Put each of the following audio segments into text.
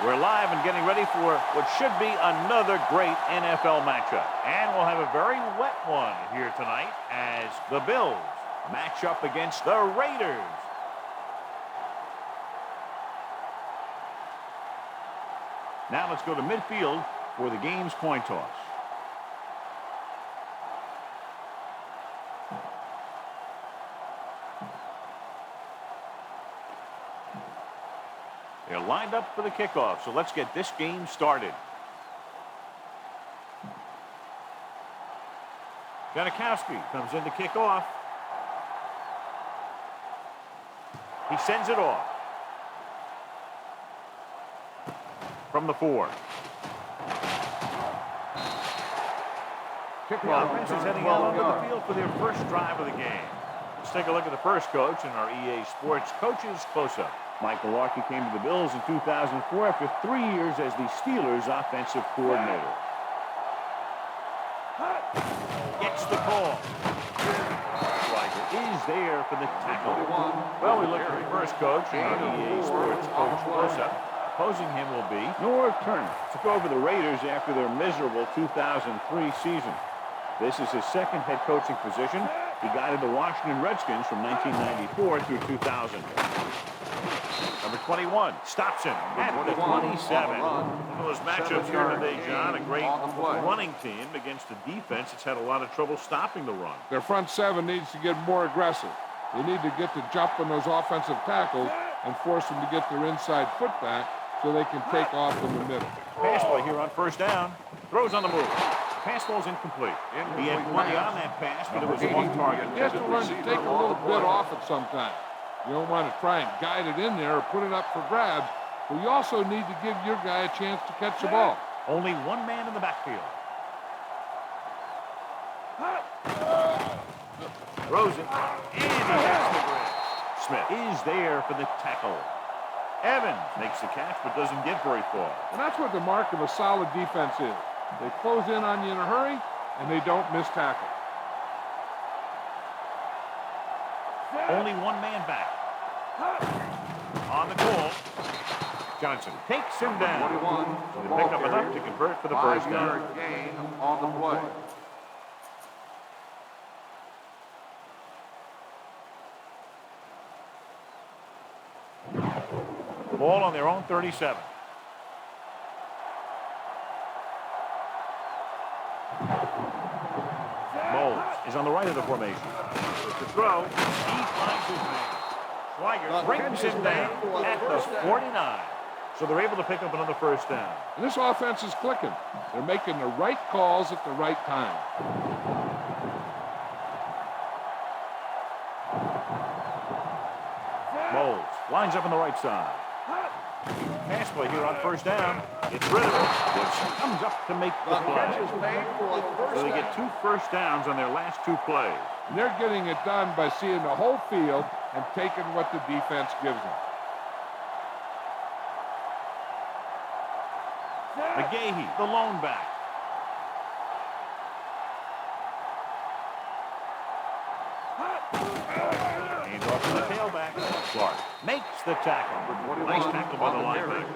We're live and getting ready for what should be another great NFL matchup. And we'll have a very wet one here tonight as the Bills match up against the Raiders. Now let's go to midfield for the game's coin toss. They're lined up for the kickoff, so let's get this game started. Janikowski comes in to kick off. He sends it off. From the 4. The offense is heading out onto the field for their first drive of the game. Let's take a look at the first coach in our EA Sports Coaches Close-Up. Mike Mularkey came to the Bills in 2004 after 3 years as the Steelers' offensive coordinator. Gets the call. Schweiger is there for the tackle. Well, we look at the first coach in our EA Sports Coach Close-Up. Opposing him will be Norv Turner. Took over the Raiders after their miserable 2003 season. This is his second head coaching position. He guided the Washington Redskins from 1994 through 2000. Number 21 stops him at the 27. One of those matchups here today, John. A great running team against a defense that's had a lot of trouble stopping the run. Their front seven needs to get more aggressive. They need to get to jump on those offensive tackles and force them to get their inside foot back so they can take off in the middle. Pass play here on first down. Throws on the move. Pass ball's incomplete. He had plenty on that pass, but it was off target. He has to learn to take a little bit off it sometimes. You don't want to try and guide it in there or put it up for grabs, but you also need to give your guy a chance to catch the ball. Only one man in the backfield. Throws it, and he has the grab. Smith is there for the tackle. Evans makes the catch, but doesn't get very far. And that's what the mark of a solid defense is. They close in on you in a hurry, and they don't miss tackle. Only one man back. On the goal. Johnson takes him down. They pick up enough to convert for the first down. Gain on the play. Ball on their own 37. Bowles is on the right of the formation. To throw, he finds his man. Schweiger brings him down at the 49. So they're able to pick up another first down. And this offense is clicking. They're making the right calls at the right time. Bowles lines up on the right side. Pass play here on first down. It's Ritter, which comes up to make the play. So they get 2 first downs on their last 2 plays. And they're getting it done by seeing the whole field and taking what the defense gives them. McGahee, the lone back. Hands off to the tailback. Clark makes the tackle. Nice tackle by the linebacker.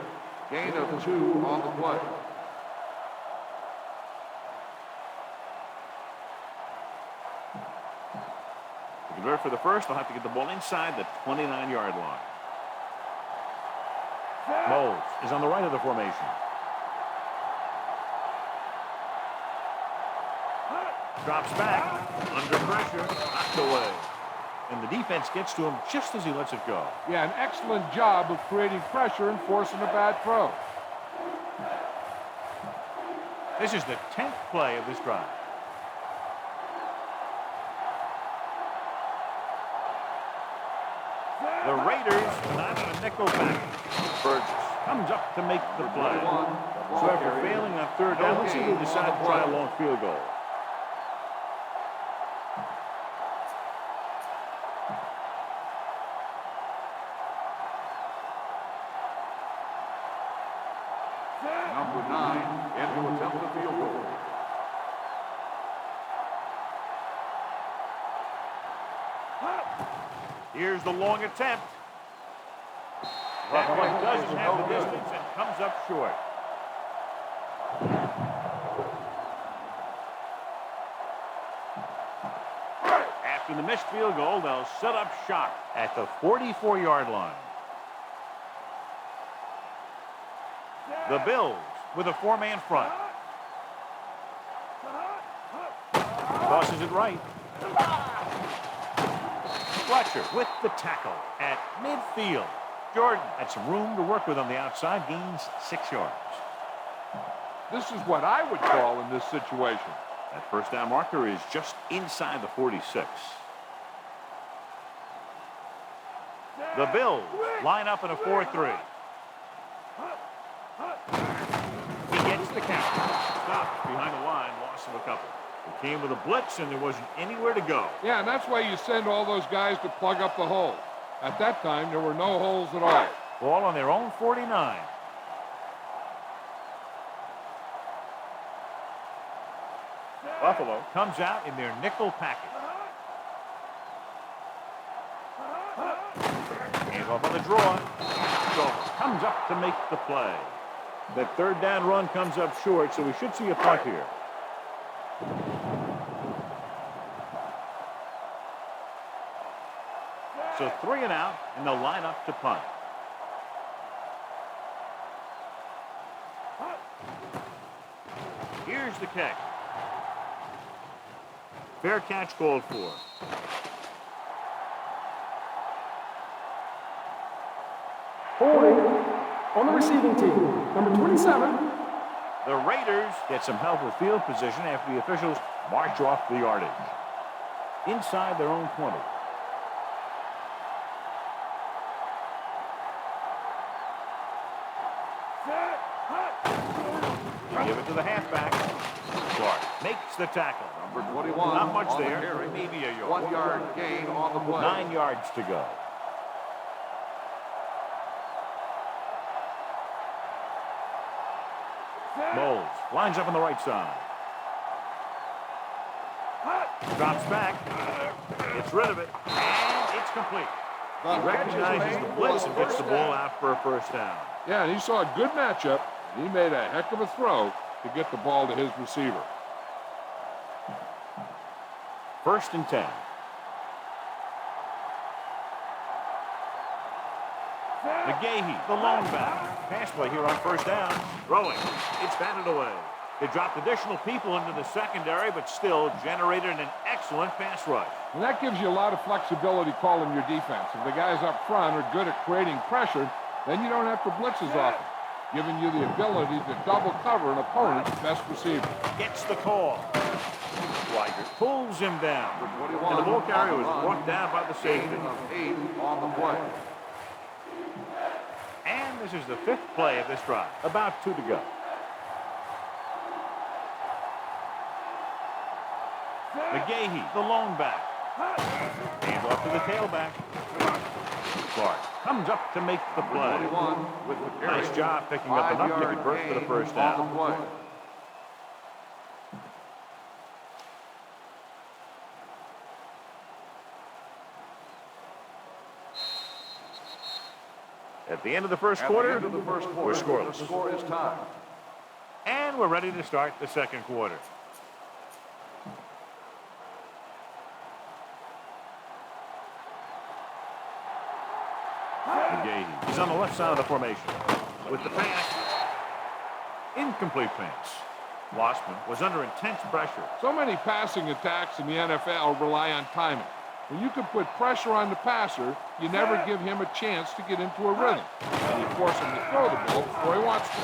Gain of 2 on the play. To convert for the first, they'll have to get the ball inside the 29-yard line. Bowles is on the right of the formation. Drops back, under pressure, knocked away. And the defense gets to him just as he lets it go. Yeah, an excellent job of creating pressure and forcing a bad throw. This is the 10th play of this drive. The Raiders not in a nickel back. Burgess comes up to make the play. So after failing on third down, let's see if they decide to try a long field goal. Number 9 in to attempt the field goal. Here's the long attempt. That one doesn't have the distance and comes up short. After the missed field goal, they'll set up shop at the 44-yard line. The Bills with a four-man front. Tosses it right. Fletcher with the tackle at midfield. Jordan had some room to work with on the outside, gains 6 yards. This is what I would call in this situation. That first down marker is just inside the 46. The Bills line up in a 4-3. He gets the count. Stopped behind the line, loss of a couple. It came with a blitz, and there wasn't anywhere to go. Yeah, and that's why you send all those guys to plug up the hole. At that time, there were no holes at all. Ball on their own 49. Buffalo comes out in their nickel package. Hands off on the draw. Comes up to make the play. That third down run comes up short, so we should see a punt here. So 3 and out, and they'll line up to punt. Here's the kick. Fair catch called for. Holding on the receiving team, number 27. The Raiders get some help with field position after the officials march off the yardage. Inside their own 20. Give it to the halfback. Clark makes the tackle. Number 21. Not much on the there. carry. Maybe a yard. 1 yard gain on the play. 9 yards to go. Bowles lines up on the right side. Drops back. Gets rid of it. And it's complete. He recognizes the blitz and gets the ball out for a first down. Yeah, and he saw a good matchup. He made a heck of a throw to get the ball to his receiver. 1st and 10. McGahee, the lone back. Pass play here on first down. Throwing. It's batted away. They dropped additional people into the secondary, but still generated an excellent pass rush. And that gives you a lot of flexibility calling your defense. If the guys up front are good at creating pressure, then you don't have to blitz as often, giving you the ability to double cover an opponent's best receiver. Gets the call. Weiger pulls him down. Number 21. And the ball carrier was brought down by the safety. Gain of 8 on the play. And this is the 5th play of this drive. About 2 to go. McGahee, the lone back. Hands off to the tailback. Clark comes up to make the play. 21 with the carry. Nice job picking up enough to convert for the first on the down. play. At the end of the first quarter, we're scoreless. The score is tied. And we're ready to start the second quarter. McGahee is on the left side of the formation. With the pass, incomplete pass. Lossman was under intense pressure. So many passing attacks in the NFL rely on timing. When you can put pressure on the passer, you never give him a chance to get into a rhythm. And you force him to throw the ball before he wants to.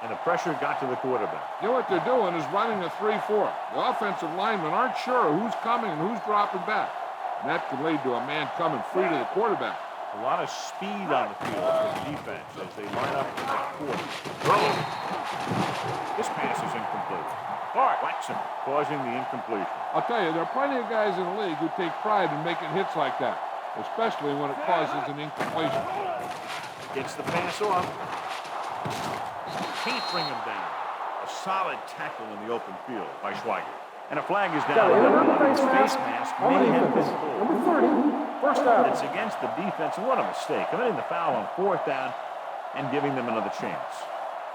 And the pressure got to the quarterback. You know what they're doing is running a 3-4. The offensive linemen aren't sure who's coming and who's dropping back. And that could lead to a man coming free to the quarterback. A lot of speed on the field for the defense as they line up in the quarter. Throw. This pass is incomplete. Clark whacks him, causing the incompletion. I'll tell you, there are plenty of guys in the league who take pride in making hits like that, especially when it causes an incompletion. Gets the pass off. Can't bring him down. A solid tackle in the open field by Schweiger. And a flag is down. His face mask may have been pulled. Number 30, first down. It's against the defense, and what a mistake. Committing the foul on 4th down. and giving them another chance.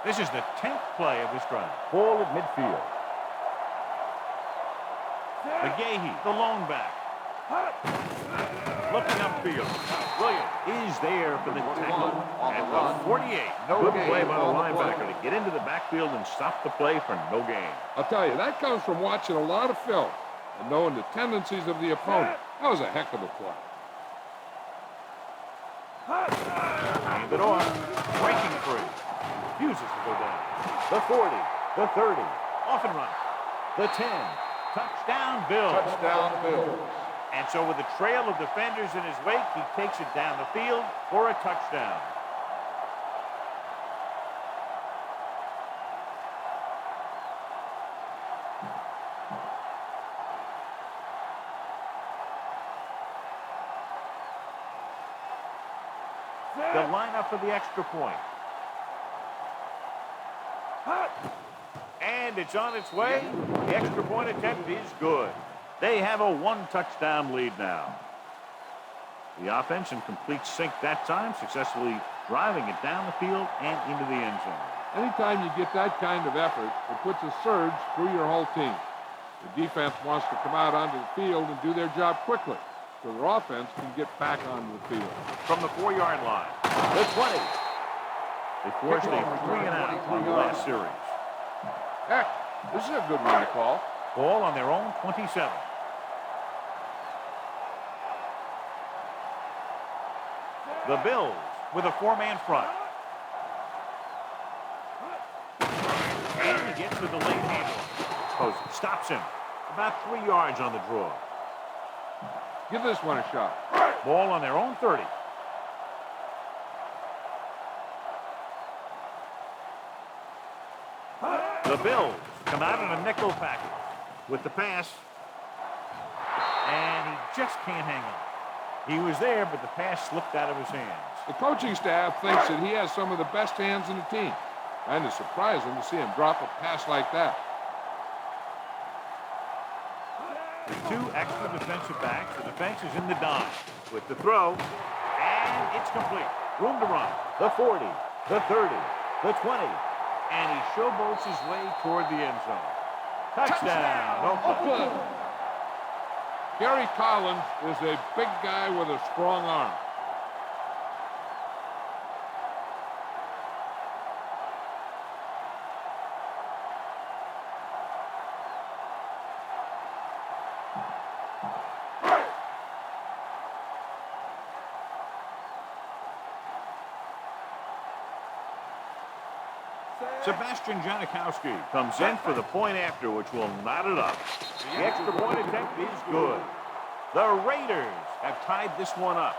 This is the 10th play of this drive. Ball at midfield. McGahee, the lone back. Looking upfield. Williams is there for the tackle at the 48. Good play by the linebacker to get into the backfield and stop the play for no gain. I'll tell you, that comes from watching a lot of film and knowing the tendencies of the opponent. That was a heck of a play. Hand it off. Breaking free. Refuses to go down. The 40. The 30. Off and run. The 10. Touchdown, Bills. Touchdown, Bills. And so with a trail of defenders in his wake, he takes it down the field for a touchdown. The lineup for the extra point. And it's on its way. The extra point attempt is good. They have a one-touchdown lead now. The offense in complete sync that time, successfully driving it down the field and into the end zone. Anytime you get that kind of effort, it puts a surge through your whole team. The defense wants to come out onto the field and do their job quickly, so their offense can get back onto the field. From the 4-yard line, the 20. They forced a 3-and-out on the last series. Heck, this is a good one to call. Ball on their own 27. The Bills with a 4-man front. And he gets to the late handle. Posey stops him. About 3 yards on the draw. Give this one a shot. Ball on their own 30. The Bills come out in a nickel package with the pass. And he just can't hang on. He was there, but the pass slipped out of his hands. The coaching staff thinks that he has some of the best hands in the team. And it's surprising to see him drop a pass like that. With 2 extra defensive backs, the defense is in the dime. With the throw, and it's complete. Room to run. The 40, the 30, the 20. And he showboats his way toward the end zone. Touchdown, Oakland. Gary Collins is a big guy with a strong arm. Sebastian Janikowski comes in for the point after, which will knot it up. The extra point attempt is good. The Raiders have tied this one up.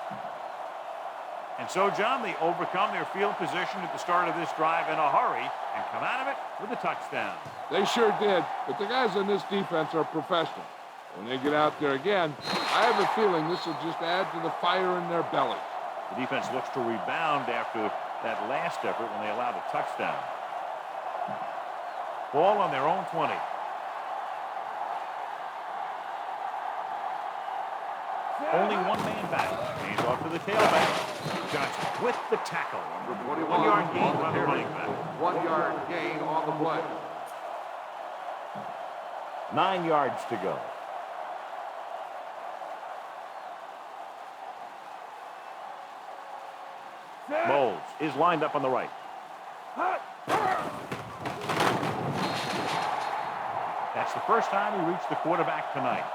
And so, John, they overcome their field position at the start of this drive in a hurry and come out of it with a touchdown. They sure did, but the guys on this defense are professional. When they get out there again, I have a feeling this will just add to the fire in their belly. The defense looks to rebound after that last effort when they allowed a touchdown. Ball on their own 20. Only one man back. Hands off to the tailback. Johnson with the tackle. 1 yard gain by the running back. 1 yard gain on the play. 9 yards to go. Moles is lined up on the right. That's the first time he reached the quarterback tonight.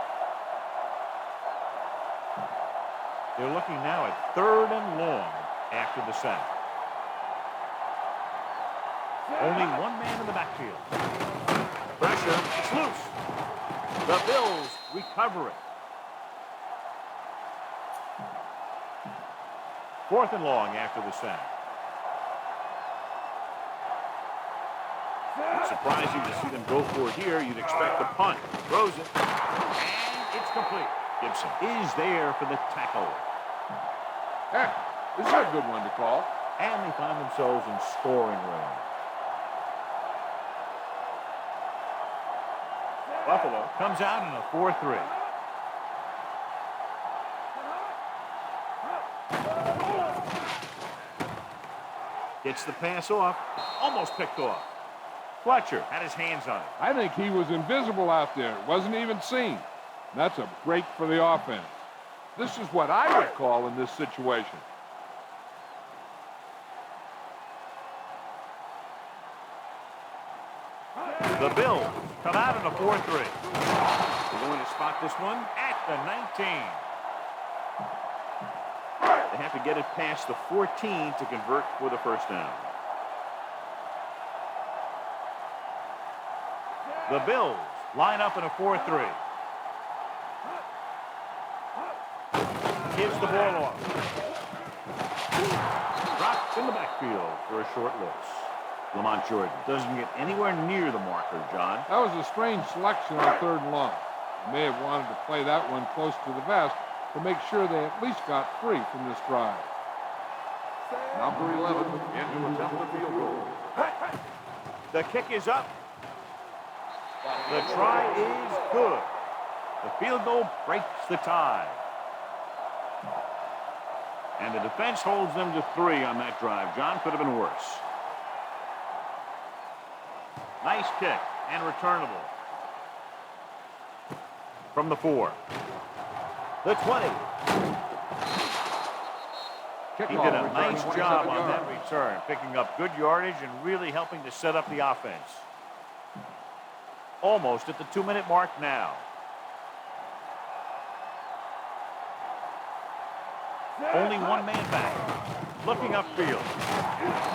They're looking now at 3rd and long after the sack. Only one man in the backfield. Pressure, it's loose. The Bills recover it. 4th and long after the sack. It's surprising to see them go for it here. You'd expect a punt. Throws it. And it's complete. Gibson is there for the tackle. Heck, this is a good one to call. And they find themselves in scoring range. Buffalo comes out in a 4-3. Gets the pass off. Almost picked off. Fletcher had his hands on it. I think he was invisible out there. Wasn't even seen. That's a break for the offense. This is what I would call in this situation. The Bills come out in a 4-3. They're going to spot this one at the 19. They have to get it past the 14 to convert for the first down. The Bills line up in a 4-3. Gives the ball off. Dropped in the backfield for a short loss. Lamont Jordan doesn't get anywhere near the marker, John. That was a strange selection on 3rd and long. They may have wanted to play that one close to the vest to make sure they at least got free from this drive. Number 11 into attempt the field goal. The kick is up. The try is good. The field goal breaks the tie. And the defense holds them to 3 on that drive. John, could have been worse. Nice kick and returnable. From the 4. The 20. He did a nice job on that return, picking up good yardage and really helping to set up the offense. Almost at the 2-minute mark now. Only one man back. Looking upfield.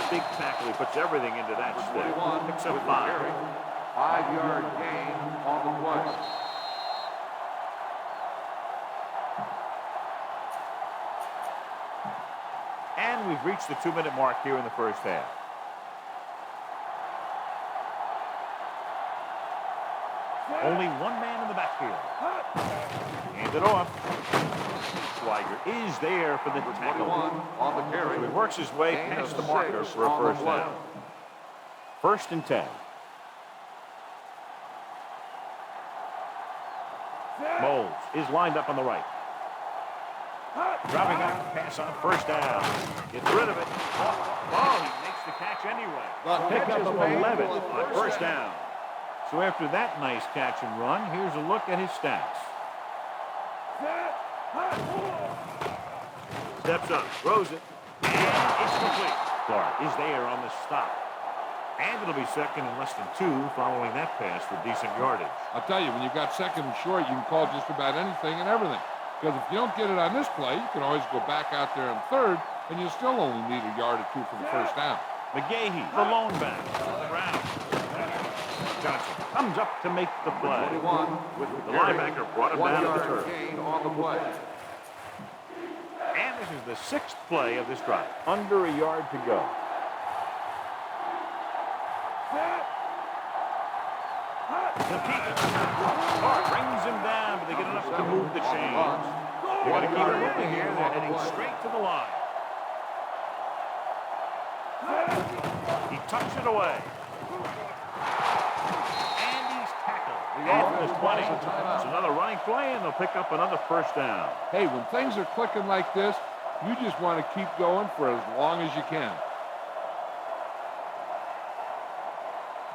Big tackle. He puts everything into that stick. Picks up 5. 5-yard gain on the play. And we've reached the 2-minute mark here in the first half. Only one man in the backfield. Hand it off. Schweiger is there for the tackle. On the carry. So he works his way past the marker for a first down. 1st and 10. Moles is lined up on the right. Dropping back, pass on 1st down. Gets rid of it. Oh, he makes the catch anyway. Pick up of 11 on 1st down. So after that nice catch and run, here's a look at his stats. Steps up, throws it, and it's complete. Clark is there on the stop. And it'll be 2nd and less than 2 following that pass for decent yardage. I'll tell you, when you got 2nd and short, you can call just about anything and everything. Because if you don't get it on this play, you can always go back out there on 3rd, and you still only need a yard or 2 for the first down. McGahee, the lone back, on the ground. Johnson comes up to make the play. 21 with The linebacker brought him down to the 1-yard turf. gain on the play. And this is the 6th play of this drive. Under a yard to go. The peak. Clark brings him down, but they get enough to move the chains. They want to keep it moving here. They're heading straight to the line. He tucks it away. And he's tackled. After the 20. It's another running play, and they'll pick up another first down. Hey, when things are clicking like this, you just want to keep going for as long as you can.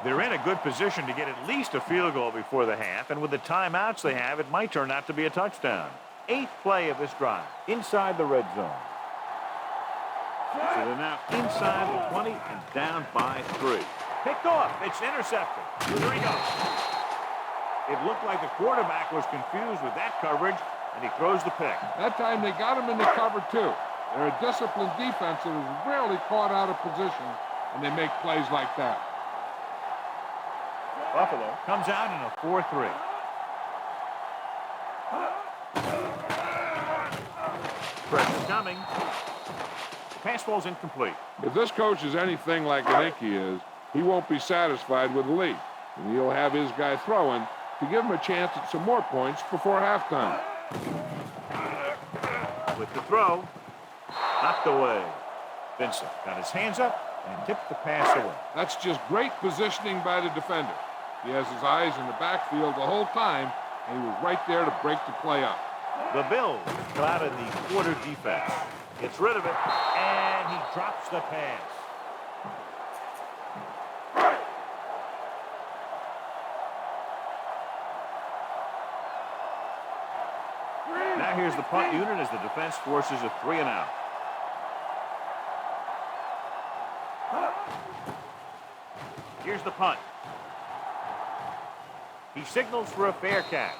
They're in a good position to get at least a field goal before the half, and with the timeouts they have, it might turn out to be a touchdown. 8th play of this drive, inside the red zone. So they're now inside the 20 and down by 3. Picked off. It's intercepted. Here he goes. It looked like the quarterback was confused with that coverage, and he throws the pick. That time they got him in the cover, too. They're a disciplined defense that is rarely caught out of position, and they make plays like that. Buffalo comes out in a 4-3. Press is coming. Pass ball's incomplete. If this coach is anything like Nicky is, he won't be satisfied with the lead. And he'll have his guy throwing to give him a chance at some more points before halftime. With the throw, knocked away. Vincent got his hands up and tipped the pass away. That's just great positioning by the defender. He has his eyes in the backfield the whole time, and he was right there to break the play up. The Bills come out in the quarter defense. Gets rid of it, and he drops the pass. Now here's the punt unit as the defense forces a 3-and-out. Here's the punt. He signals for a fair catch.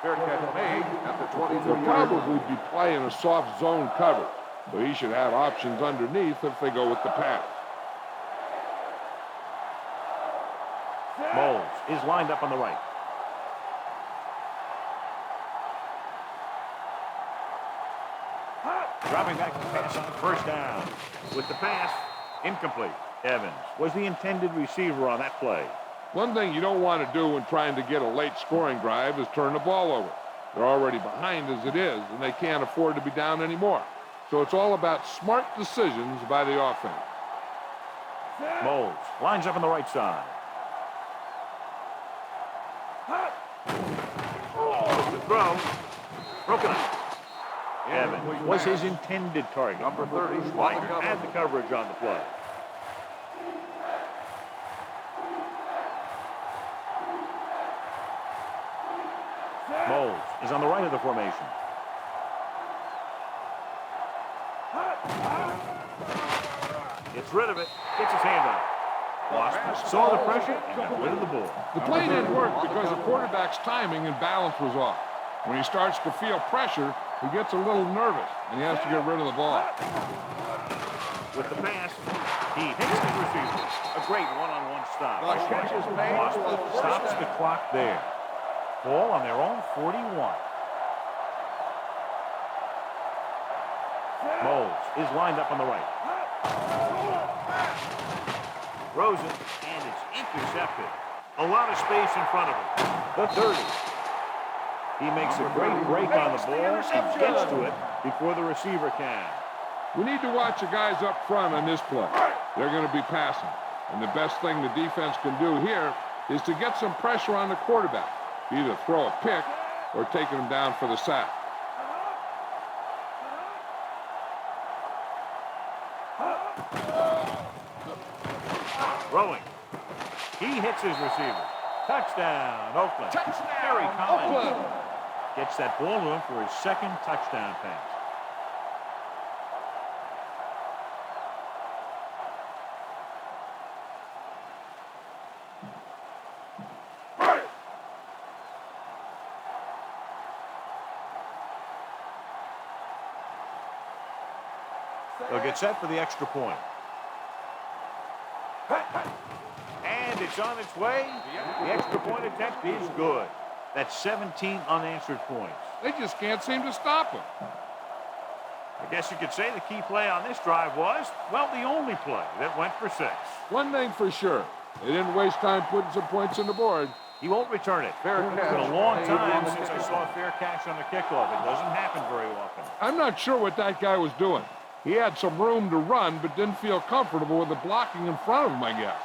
Fair catch made at the 23. They'll probably be playing a soft zone cover, so he should have options underneath if they go with the pass. Moles is lined up on the right. Dropping back to pass on first down. With the pass, incomplete. Evans was the intended receiver on that play. One thing you don't want to do when trying to get a late scoring drive is turn the ball over. They're already behind as it is, and they can't afford to be down anymore. So it's all about smart decisions by the offense. Moles lines up on the right side. The throw. Broken up. Evans was his intended target. Number 30. Schweiger had the coverage on the play. Moles is on the right of the formation. Gets rid of it. Gets his hand on it. Lost, saw the pressure, and got rid of the ball. The play didn't work because the quarterback's timing and balance was off. When he starts to feel pressure, he gets a little nervous, and he has to get rid of the ball. With the pass, he hits his receiver. A great one-on-one stop. The catch is made. Boston stops the clock there. Ball on their own 41. Moles is lined up on the right. Rosen, and it's intercepted. A lot of space in front of him. The 30. He makes a great break on the ball and gets to it before the receiver can. We need to watch the guys up front on this play. They're going to be passing. And the best thing the defense can do here is to get some pressure on the quarterback. Either throw a pick or taking him down for the sack. Throwing. He hits his receiver. Touchdown, Oakland. Very common. Gets that ball to him for his second touchdown pass. They'll get set for the extra point. And it's on its way. The extra point attempt is good. That's 17 unanswered points. They just can't seem to stop him. I guess you could say the key play on this drive was, well, the only play that went for 6. One thing for sure, they didn't waste time putting some points on the board. He won't return it. Fair catch. It's been a long time since I saw a fair catch on the kickoff. It doesn't happen very often. I'm not sure what that guy was doing. He had some room to run, but didn't feel comfortable with the blocking in front of him, I guess.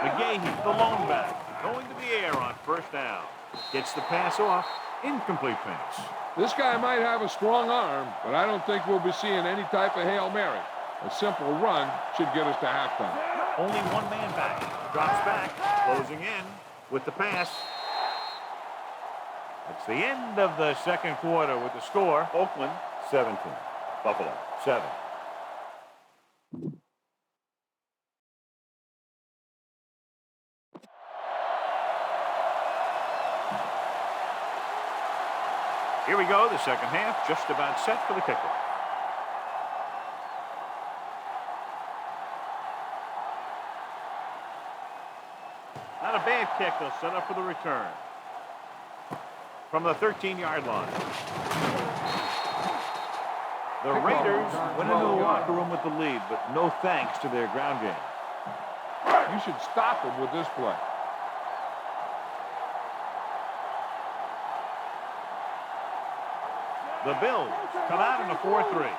McGahee, the lone back, going to the air on first down. Gets the pass off. Incomplete pass. This guy might have a strong arm, but I don't think we'll be seeing any type of Hail Mary. A simple run should get us to halftime. Only one man back. Drops back, closing in with the pass. It's the end of the second quarter with the score. Oakland 17. Buffalo 7. Here we go, the second half, just about set for the kickoff. Not a bad kick, they'll set up for the return. From the 13-yard line. The Raiders went into the locker room with the lead, but no thanks to their ground game. You should stop him with this play. The Bills come out in a 4-3.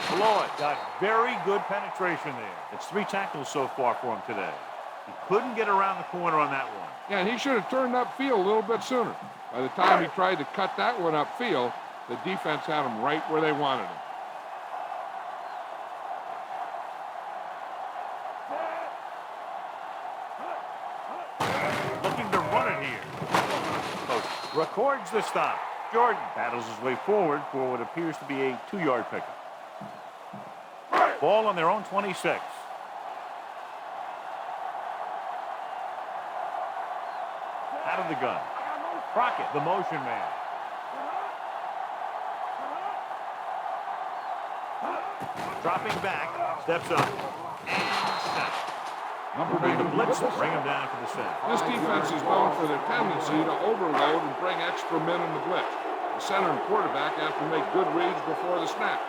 Floyd got very good penetration there. It's 3 tackles so far for him today. He couldn't get around the corner on that one. Yeah, and he should have turned upfield a little bit sooner. By the time he tried to cut that one upfield, the defense had him right where they wanted him. records the stop. Jordan battles his way forward for what appears to be a 2-yard pickup. Ball on their own 26. Out of the gun. Crockett, the motion man. Dropping back, steps up, and sacked. Bring the blitz, bring him down for the sack. This defense is known for their tendency to overload and bring extra men in the blitz. The center and quarterback have to make good reads before the snap,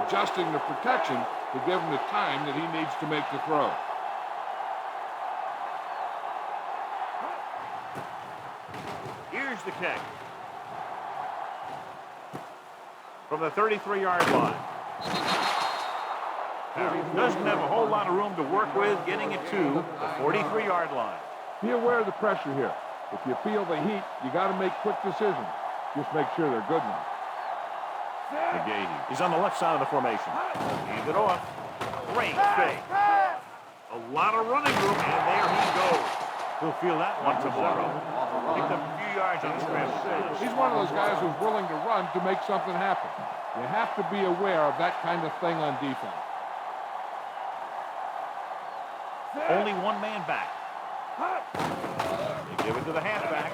adjusting the protection to give him the time that he needs to make the throw. Here's the kick. From the 33-yard line. Doesn't have a whole lot of room to work with, getting it to the 43-yard line. Be aware of the pressure here. If you feel the heat, you got to make quick decisions. Just make sure they're good ones. McGahee is on the left side of the formation. Hand it off. Great fake. A lot of running room, and there he goes. He'll feel that one tomorrow. Picked up a few yards on the scramble. He's one of those guys who's willing to run to make something happen. You have to be aware of that kind of thing on defense. Only one man back. They give it to the halfback.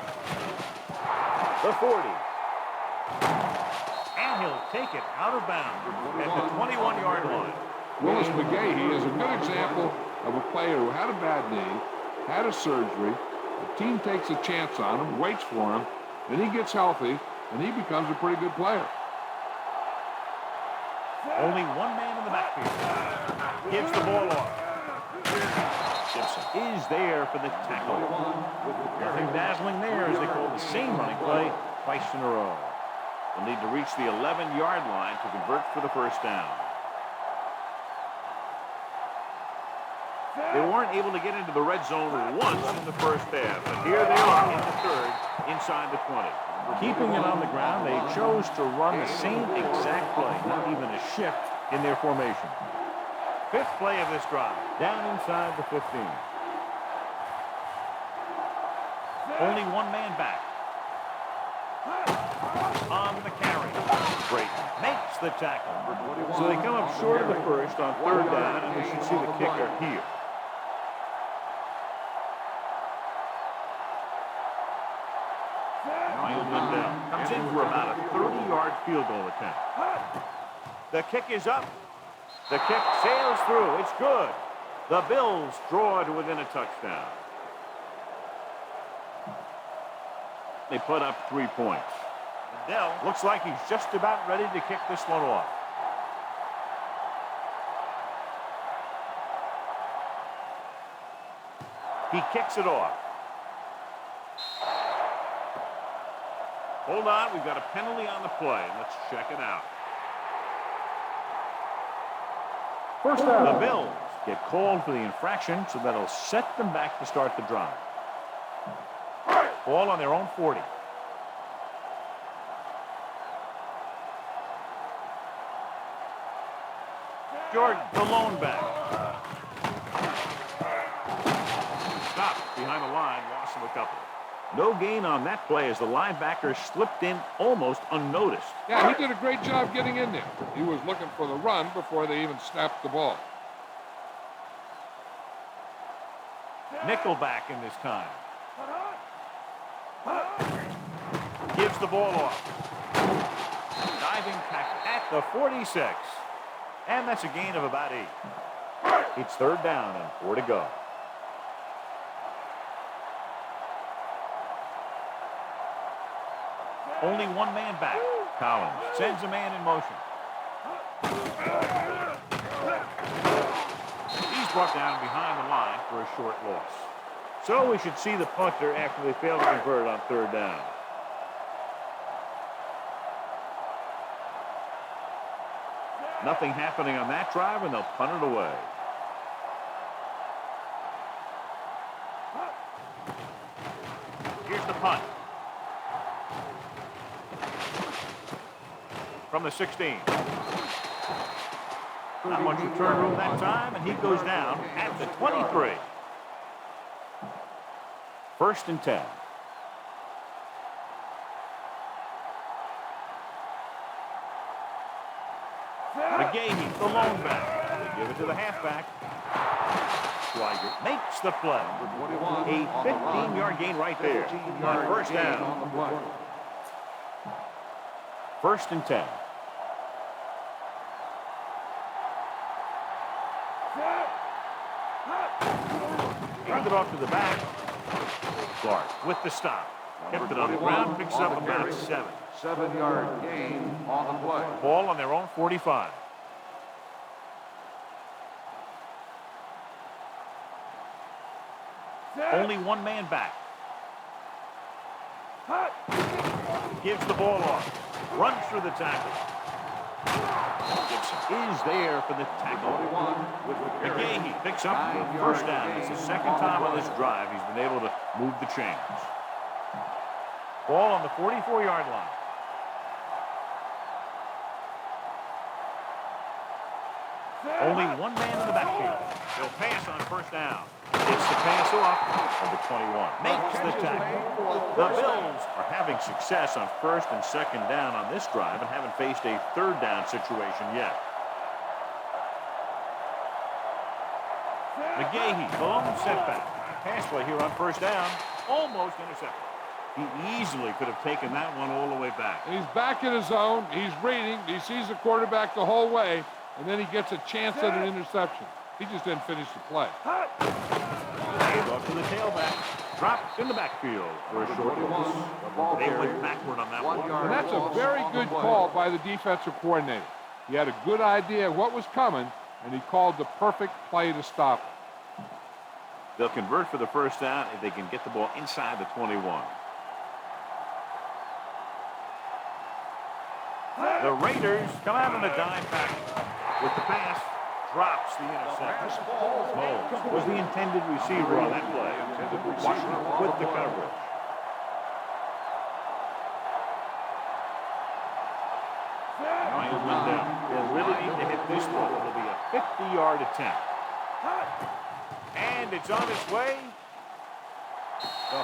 The 40. And he'll take it out of bounds at the 21-yard line. Willis McGahee is a good example of a player who had a bad knee, had a surgery, the team takes a chance on him, waits for him, then he gets healthy, and he becomes a pretty good player. Only one man in the backfield. Gives the ball off. Gibson is there for the tackle. Nothing dazzling there as they call the same running play twice in a row. They'll need to reach the 11-yard line to convert for the first down. They weren't able to get into the red zone once in the first half, but here they are in the third, inside the 20. Keeping it on the ground, they chose to run the same exact play, not even a shift in their formation. Fifth play of this drive, down inside the 15. Only one man back. On the carry. Brayton makes the tackle. So they come up short of the first on third down, and we should see the kicker here. Comes in for about a 30-yard field goal attempt. The kick is up. The kick sails through. It's good. The Bills draw to within a touchdown. They put up 3 points. Adele looks like he's just about ready to kick this one off. He kicks it off. Hold on, we've got a penalty on the play. Let's check it out. First down. The Bills get called for the infraction, so that'll set them back to start the drive. Ball on their own 40. Jordan, the lone back. Stopped behind the line, loss of a couple. No gain on that play as the linebacker slipped in almost unnoticed. Yeah, he did a great job getting in there. He was looking for the run before they even snapped the ball. Nickelback in this time. Gives the ball off. Diving tackle at the 46. And that's a gain of about 8. It's third down and 4 to go. Only one man back. Collins sends a man in motion. He's brought down behind the line for a short loss. So we should see the punter after they fail to convert on third down. Nothing happening on that drive, and they'll punt it away. Here's the punt. From the 16. Not much return room that time, and he goes down at the 23. First and 10. McGahee, the lone back. They give it to the halfback. Schweiger makes the play. A 15-yard gain right there on first down. First and 10. Hand it off to the back. Clark with the stop. Kept it on the ground, picks up about 7. 7-yard gain on the play. Ball on their own 45. Only one man back. Gives the ball off. Runs through the tackle. Gibson is there for the tackle. McGahee picks up first down. It's the second time on this drive he's been able to move the chains. Ball on the 44-yard line. Only one man in the backfield. He'll pass on first down. It's the pass off of the 21. Makes the tackle. The Bills are having success on first and second down on this drive and haven't faced a third down situation yet. McGahee, the lone setback. Pass play here on first down. Almost intercepted. He easily could have taken that one all the way back. He's back in his zone. He's reading. He sees the quarterback the whole way, and then he gets a chance at an interception. He just didn't finish the play. Hand off to the tailback. Dropped in the backfield for a short loss. They went backward on that one. And that's a very good call by the defensive coordinator. He had a good idea of what was coming, and he called the perfect play to stop it. They'll convert for the first down if they can get the ball inside the 21. The Raiders come out on a dime package with the pass. Drops the interception. Moles was the intended receiver on that play. Washington with the coverage. Ryan Lindell will really need to hit this ball. It'll be a 50-yard attempt. And it's on its way.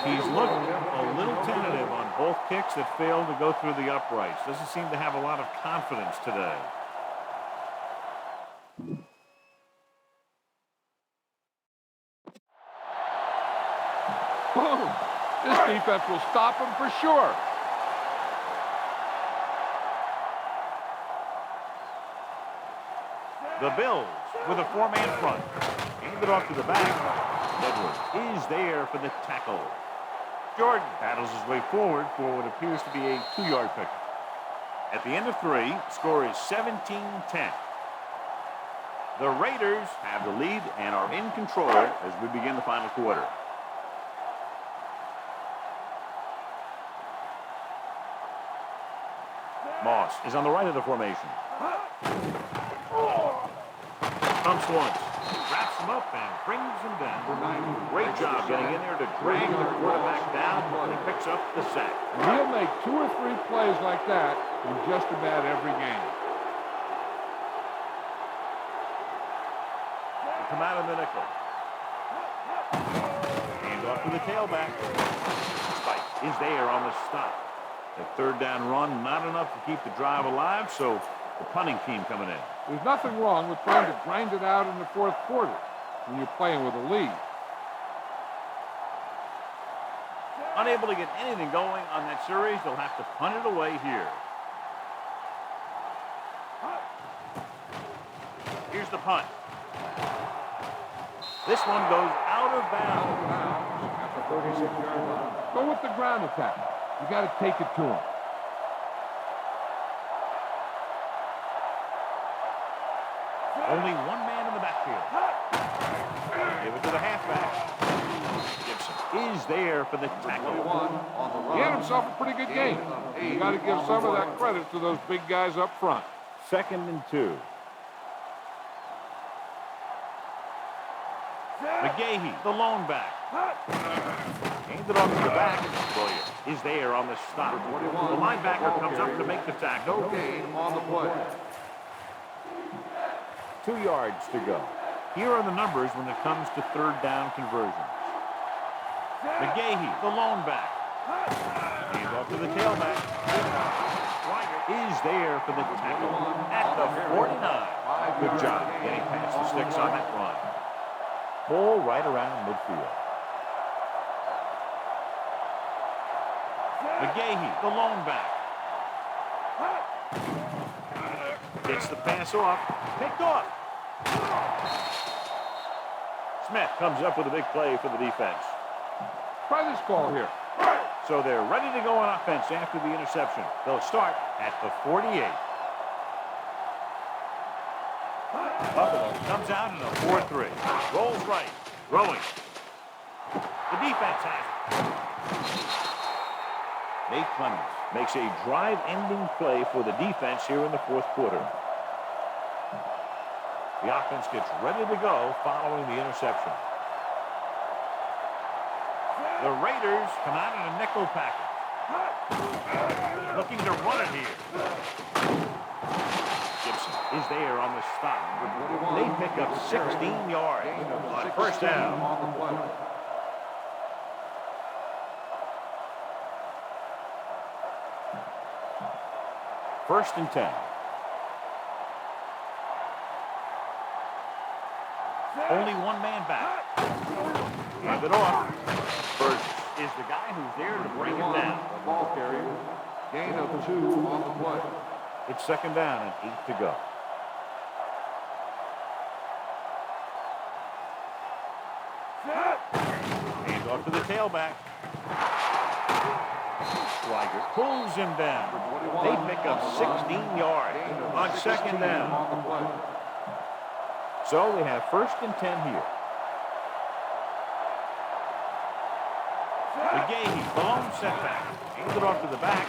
He's looked a little tentative on both kicks that failed to go through the uprights. Doesn't seem to have a lot of confidence today. Boom! This defense will stop him for sure. The Bills with a 4-man front. Hand it off to the back. Edwards is there for the tackle. Jordan battles his way forward for what appears to be a 2-yard pickup. At the end of 3, score is 17-10. The Raiders have the lead and are in control as we begin the final quarter. Moss is on the right of the formation. Pumps once. Wraps him up and brings him down. Great job getting in there to drag the quarterback down, and he picks up the sack. And he'll make 2 or 3 plays like that in just about every game. They come out of the nickel. Hand off to the tailback. Spike is there on the stop. The third down run, not enough to keep the drive alive, so the punting team coming in. There's nothing wrong with trying to grind it out in the fourth quarter when you're playing with a lead. Unable to get anything going on that series, they'll have to punt it away here. Here's the punt. This one goes out of bounds. At the 36-yard line. Go with the ground attack. You got to take it to him. Only one man in the backfield. Give it to the halfback. Gibson is there for the tackle. He had himself a pretty good game. You got to give some of that credit to those big guys up front. 2nd and 2. McGahee, the lone back. Hand it off to the back. Williams is there on the stop. The linebacker comes up to make the tackle. No gain on the play. 2 yards to go. Here are the numbers when it comes to third down conversions. McGahee, the lone back. Hand off to the tailback. Swigert is there for the tackle at the 49. Good job getting past the sticks on that run. Ball right around midfield. McGahee, the lone back. Gets the pass off. Picked off. Smith comes up with a big play for the defense. Try this call here. So they're ready to go on offense after the interception. They'll start at the 48. Buffalo comes out in a 4-3. Rolls right. Throwing. The defense has it. Nate Clemens makes a drive-ending play for the defense here in the fourth quarter. The offense gets ready to go following the interception. The Raiders come out in a nickel package. Looking to run it here. Gibson is there on the stop. They pick up 16 yards on first down. First and 10. Only one man back. Hand it off. Burgess is the guy who's there to bring it down. The ball carrier. Gain of 2 on the play. It's second down and 8 to go. Hand off to the tailback. Swigert pulls him down. They pick up 16 yards on second down. So they have first and 10 here. McGahee, the lone setback. Hands it off to the back.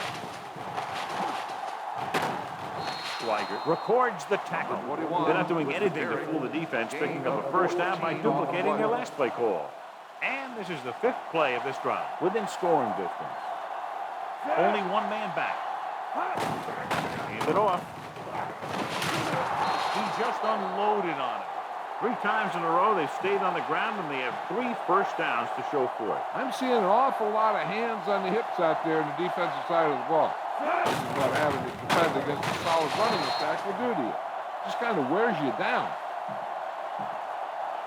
Swigert records the tackle. They're not doing anything to fool the defense, picking up a first down by duplicating their last play call. And this is the 5th play of this drive, within scoring distance. Only one man back. Hand it off. He just unloaded on it. 3 times in a row they've stayed on the ground, and they have 3 first downs to show for it. I'm seeing an awful lot of hands on the hips out there on the defensive side of the ball. This is what having to defend against a solid running attack will do to you. Just kind of wears you down.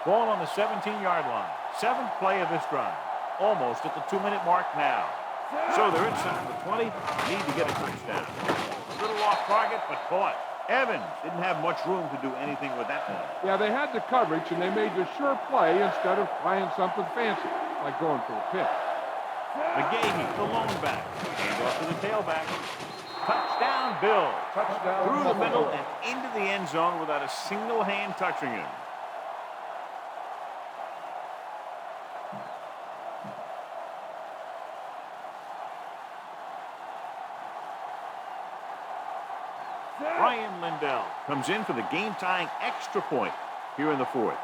Ball on the 17-yard line. 7th play of this drive. Almost at the 2-minute mark now. So they're inside the 20. Need to get a touchdown. A little off target, but caught. Evans didn't have much room to do anything with that one. Yeah, they had the coverage, and they made the sure play instead of trying something fancy, like going for a pick. McGahee, the lone back. Hand off to the tailback. Touchdown, Bill. Touchdown. Through the middle and into the end zone without a single hand touching him. Ryan Lindell comes in for the game-tying extra point here in the 4th.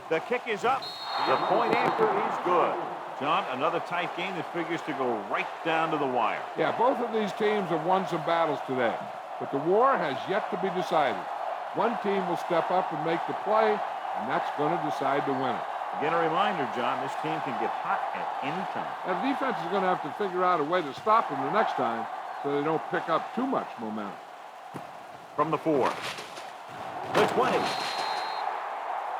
The kick is up. The point after is good. John, another tight game that figures to go right down to the wire. Yeah, both of these teams have won some battles today, but the war has yet to be decided. One team will step up and make the play, and that's going to decide the winner. Again, a reminder, John, this team can get hot at any time. Now, the defense is going to have to figure out a way to stop them the next time so they don't pick up too much momentum. From the 4. The 20.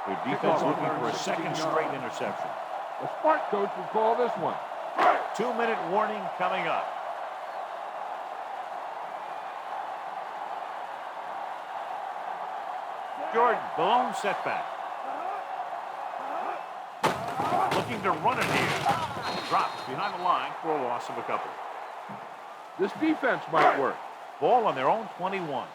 The defense looking for a second straight interception. The smart coach will call this one. 2-minute warning coming up. Jordan, the lone setback. Looking to run it here. Drops behind the line for a loss of a couple. This defense might work. Ball on their own 21.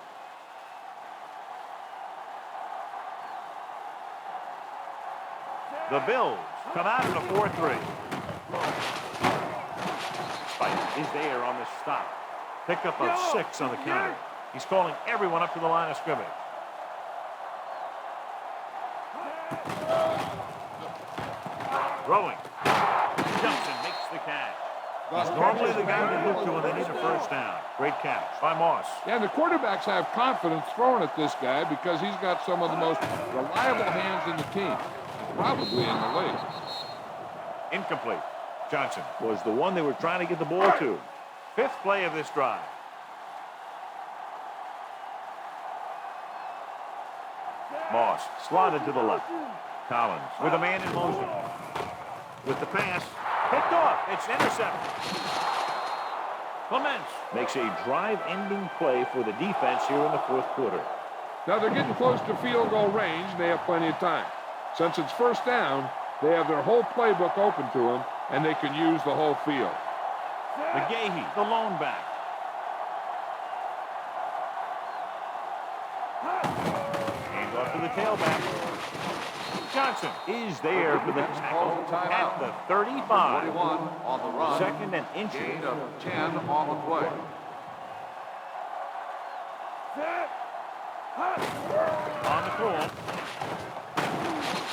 The Bills come out in a 4-3. Spike is there on the stop. Pickup of 6 on the counter. He's calling everyone up to the line of scrimmage. Throwing. Johnson makes the catch. He's normally the guy they look to when they need a first down. Great catch by Moss. Yeah, the quarterbacks have confidence throwing at this guy because he's got some of the most reliable hands in the team. Probably in the league. Incomplete. Johnson was the one they were trying to get the ball to. 5th play of this drive. Moss slotted to the left. Collins with a man in motion. With the pass. Picked off. It's intercepted. Clements makes a drive-ending play for the defense here in the fourth quarter. Now they're getting close to field goal range, and they have plenty of time. Since it's first down, they have their whole playbook open to them, and they can use the whole field. McGahee, the lone back. Hand off to the tailback. Johnson is there for the tackle at the 35. 41 on the run. Second and inches. Gain of 10 on the play. On the call.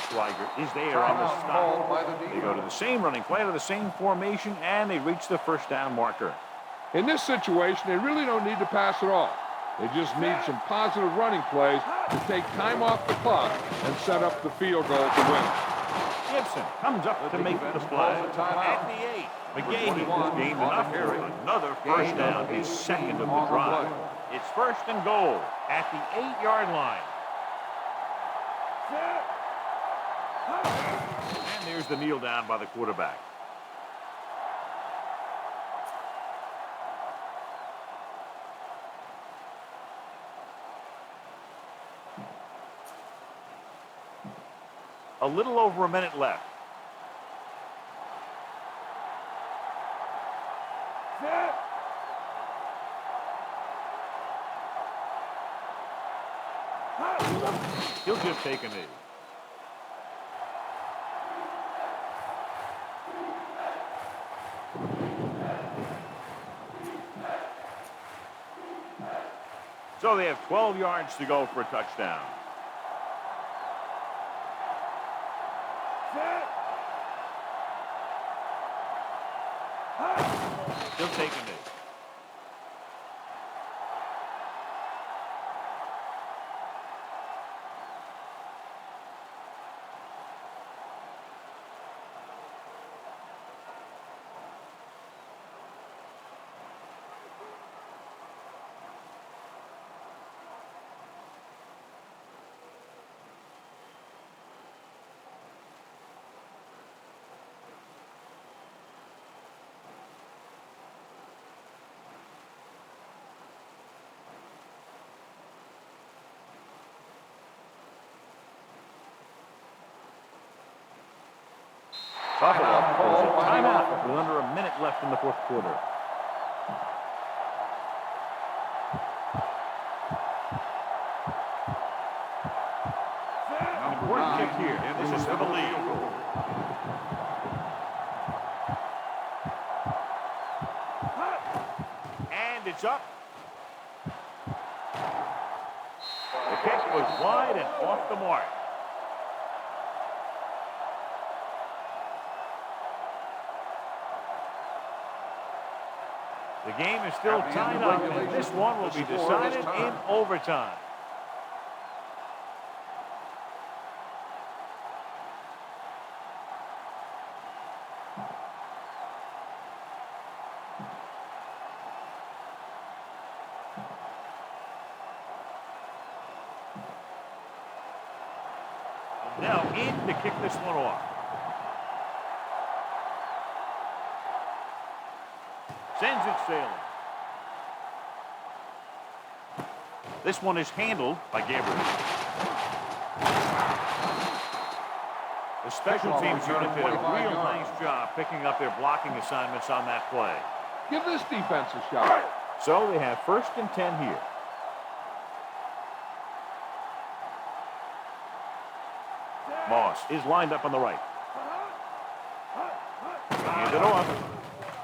Schweiger is there on the stop. They go to the same running play to the same formation, and they reach the first down marker. In this situation, they really don't need to pass at all. They just need some positive running plays to take time off the clock and set up the field goal to win. Gibson comes up to make the play at the 8. McGahee gained enough for another first down, his second of the drive. It's first and goal at the 8-yard line. And there's the kneel down by the quarterback. A little over a minute left. He'll just take a knee. So they have 12 yards to go for a touchdown. He'll take a knee. Buffalo calls a timeout with under a minute left in the fourth quarter. Important kick here, and this is for the lead. And it's up. The kick was wide and off the mark. The game is still tied up, and this one will be decided in overtime. Now in to kick this one off. Sends it sailing. This one is handled by Gabriel. The special teams unit did a real nice job picking up their blocking assignments on that play. Give this defense a shot. So they have first and 10 here. Moss is lined up on the right. Hand it off.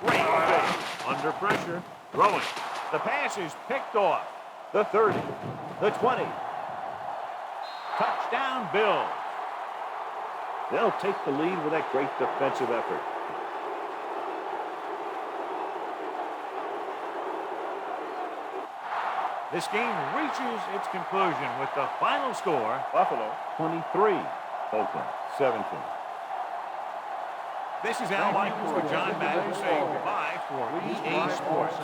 Great fake. Under pressure. Throwing. The pass is picked off. The 30. The 20. Touchdown, Bills. They'll take the lead with that great defensive effort. This game reaches its conclusion with the final score, Buffalo 23, Oakland 17. This is Al Michaels with John Madden saying goodbye for EA Sports.